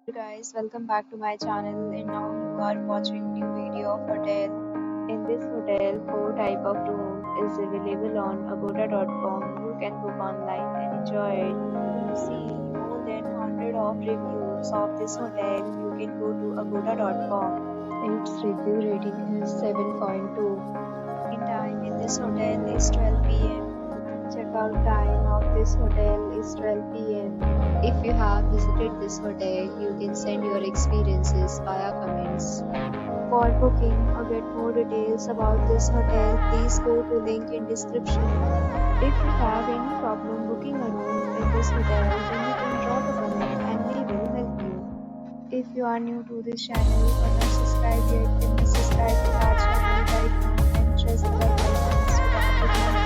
Hey guys, welcome back to my channel and now you are watching new video of hotel. In this hotel, four type of room is available on agoda.com. You can book online and enjoy it. To see more than 100 of reviews of this hotel, you can go to agoda.com. Its review rating is 7.2. Check-in time in this hotel is 12 p.m. Checkout time of this hotel is 12 p.m. If you have visited this hotel, you can send your experiences via comments. For booking or get more details about this hotel, please go to link in description. If you have any problem booking a room in this hotel, then you can drop a comment and we will help you. If you are new to this channel or not subscribed yet, then please subscribe to our channel right now and press the bell icon so that you don't